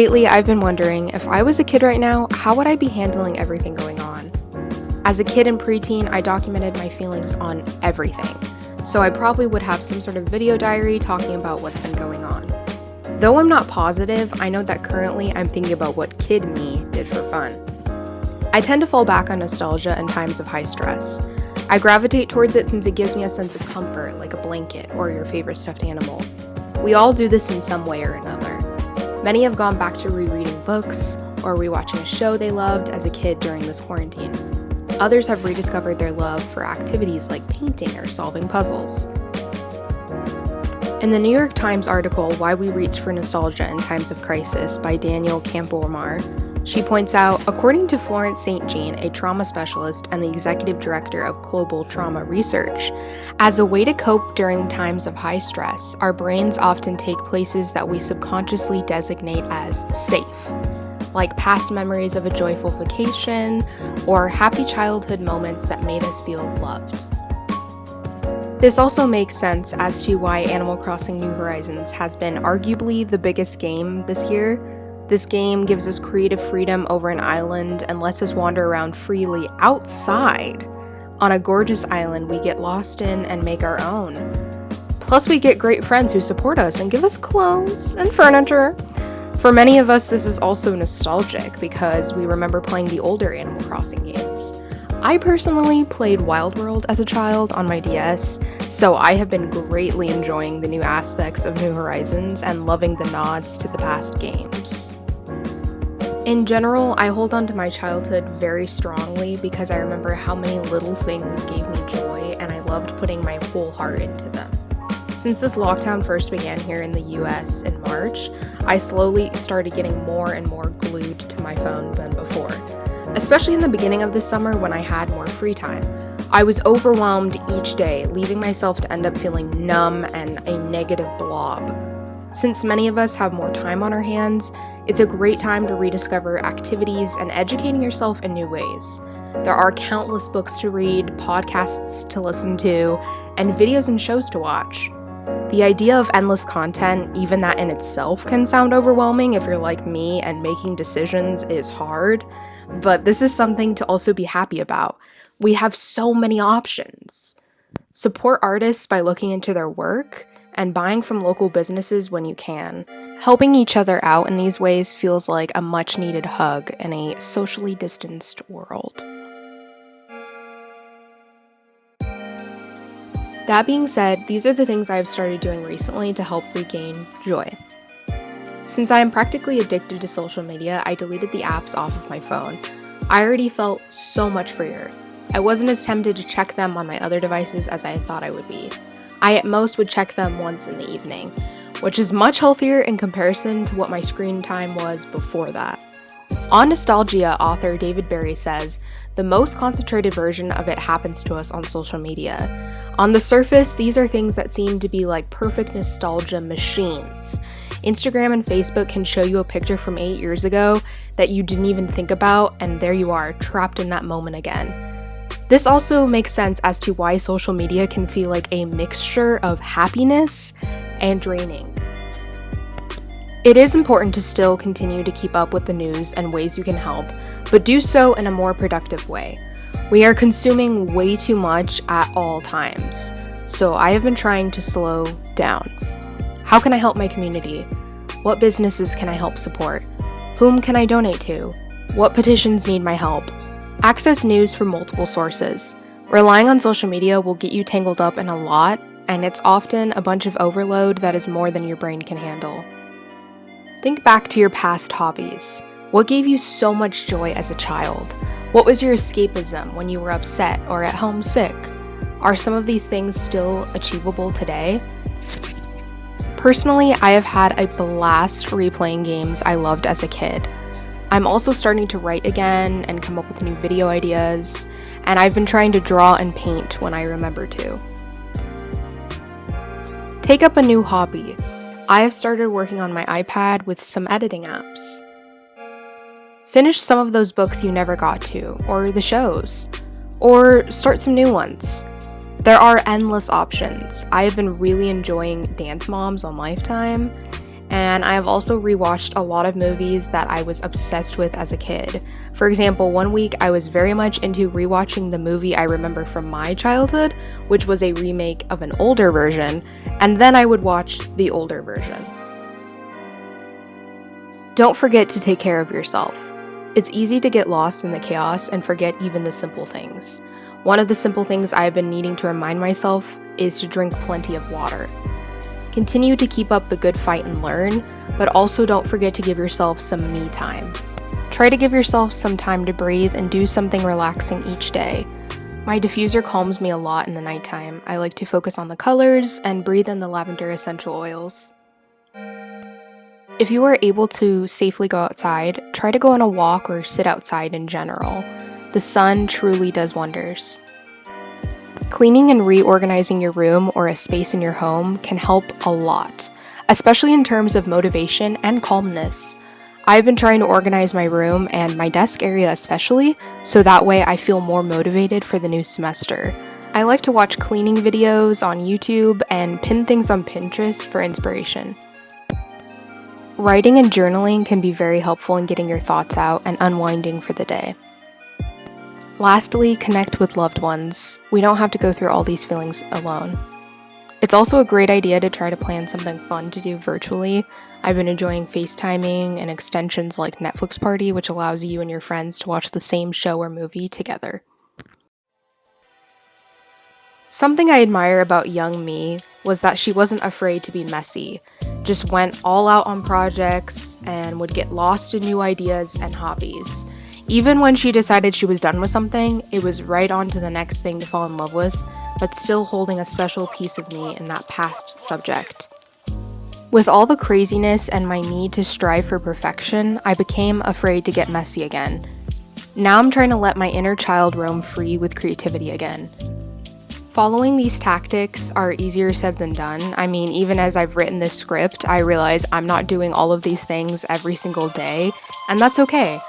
Lately, I've been wondering, if I was a kid right now, how would I be handling everything going on? As a kid and preteen, I documented my feelings on everything, so I probably would have some sort of video diary talking about what's been going on. Though I'm not positive, I know that currently I'm thinking about what kid me did for fun. I tend to fall back on nostalgia in times of high stress. I gravitate towards it since it gives me a sense of comfort, like a blanket or your favorite stuffed animal. We all do this in some way or another. Many have gone back to rereading books or rewatching a show they loved as a kid during this quarantine. Others have rediscovered their love for activities like painting or solving puzzles. In the New York Times article, Why We Reach for Nostalgia in Times of Crisis by Danielle Campo-Amar, she points out, according to Florence St. Jean, a trauma specialist and the executive director of Global Trauma Research, as a way to cope during times of high stress, our brains often take places that we subconsciously designate as safe, like past memories of a joyful vacation or happy childhood moments that made us feel loved. This also makes sense as to why Animal Crossing New Horizons has been arguably the biggest game this year. This game gives us creative freedom over an island and lets us wander around freely outside on a gorgeous island we get lost in and make our own. Plus, we get great friends who support us and give us clothes and furniture. For many of us, this is also nostalgic because we remember playing the older Animal Crossing games. I personally played Wild World as a child on my DS, so I have been greatly enjoying the new aspects of New Horizons and loving the nods to the past games. In general, I hold on to my childhood very strongly because I remember how many little things gave me joy and I loved putting my whole heart into them. Since this lockdown first began here in the US in March, I slowly started getting more and more glued to my phone than before. Especially in the beginning of the summer when I had more free time. I was overwhelmed each day, leaving myself to end up feeling numb and a negative blob. Since many of us have more time on our hands, it's a great time to rediscover activities and educating yourself in new ways. There are countless books to read, podcasts to listen to, and videos and shows to watch. The idea of endless content, even that in itself, can sound overwhelming if you're like me and making decisions is hard, but this is something to also be happy about. We have so many options. Support artists by looking into their work and buying from local businesses when you can. Helping each other out in these ways feels like a much-needed hug in a socially distanced world. That being said, these are the things I've started doing recently to help regain joy. Since I am practically addicted to social media, I deleted the apps off of my phone. I already felt so much freer. I wasn't as tempted to check them on my other devices as I thought I would be. I at most would check them once in the evening, which is much healthier in comparison to what my screen time was before that. On Nostalgia, author David Berry says, the most concentrated version of it happens to us on social media. On the surface, these are things that seem to be like perfect nostalgia machines. Instagram and Facebook can show you a picture from 8 years ago that you didn't even think about, and there you are, trapped in that moment again. This also makes sense as to why social media can feel like a mixture of happiness and draining. It is important to still continue to keep up with the news and ways you can help, but do so in a more productive way. We are consuming way too much at all times, so I have been trying to slow down. How can I help my community? What businesses can I help support? Whom can I donate to? What petitions need my help? Access news from multiple sources. Relying on social media will get you tangled up in a lot, and it's often a bunch of overload that is more than your brain can handle. Think back to your past hobbies. What gave you so much joy as a child? What was your escapism when you were upset or at home sick? Are some of these things still achievable today? Personally, I have had a blast replaying games I loved as a kid. I'm also starting to write again and come up with new video ideas, and I've been trying to draw and paint when I remember to. Take up a new hobby. I have started working on my iPad with some editing apps. Finish some of those books you never got to, or the shows, or start some new ones. There are endless options. I have been really enjoying Dance Moms on Lifetime, And I have also rewatched a lot of movies that I was obsessed with as a kid. For example, one week I was very much into rewatching the movie I remember from my childhood, which was a remake of an older version, and then I would watch the older version. Don't forget to take care of yourself. It's easy to get lost in the chaos and forget even the simple things. One of the simple things I've been needing to remind myself is to drink plenty of water. Continue to keep up the good fight and learn, but also don't forget to give yourself some me time. Try to give yourself some time to breathe and do something relaxing each day. My diffuser calms me a lot in the nighttime. I like to focus on the colors and breathe in the lavender essential oils. If you are able to safely go outside, try to go on a walk or sit outside in general. The sun truly does wonders. Cleaning and reorganizing your room or a space in your home can help a lot, especially in terms of motivation and calmness. I've been trying to organize my room and my desk area especially, so that way I feel more motivated for the new semester. I like to watch cleaning videos on YouTube and pin things on Pinterest for inspiration. Writing and journaling can be very helpful in getting your thoughts out and unwinding for the day. Lastly, connect with loved ones. We don't have to go through all these feelings alone. It's also a great idea to try to plan something fun to do virtually. I've been enjoying FaceTiming and extensions like Netflix Party, which allows you and your friends to watch the same show or movie together. Something I admire about young me was that she wasn't afraid to be messy, just went all out on projects and would get lost in new ideas and hobbies. Even when she decided she was done with something, it was right on to the next thing to fall in love with, but still holding a special piece of me in that past subject. With all the craziness and my need to strive for perfection, I became afraid to get messy again. Now I'm trying to let my inner child roam free with creativity again. Following these tactics are easier said than done. I mean, even as I've written this script, I realize I'm not doing all of these things every single day, and that's okay.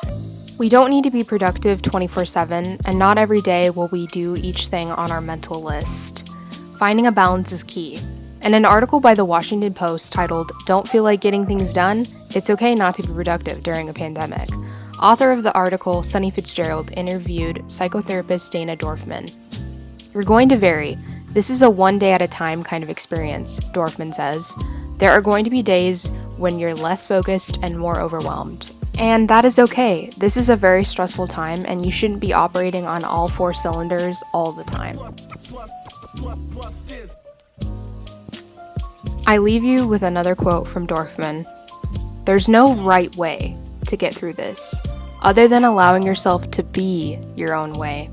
We don't need to be productive 24/7, and not every day will we do each thing on our mental list. Finding a balance is key. In an article by the Washington Post titled, "Don't Feel Like Getting Things Done? It's Okay Not to Be Productive During a Pandemic," author of the article, Sunny Fitzgerald, interviewed psychotherapist Dana Dorfman. "You're going to vary. This is a one day at a time kind of experience," Dorfman says. "There are going to be days when you're less focused and more overwhelmed. And that is okay. This is a very stressful time, and you shouldn't be operating on all four cylinders all the time." I leave you with another quote from Dorfman. "There's no right way to get through this, other than allowing yourself to be your own way."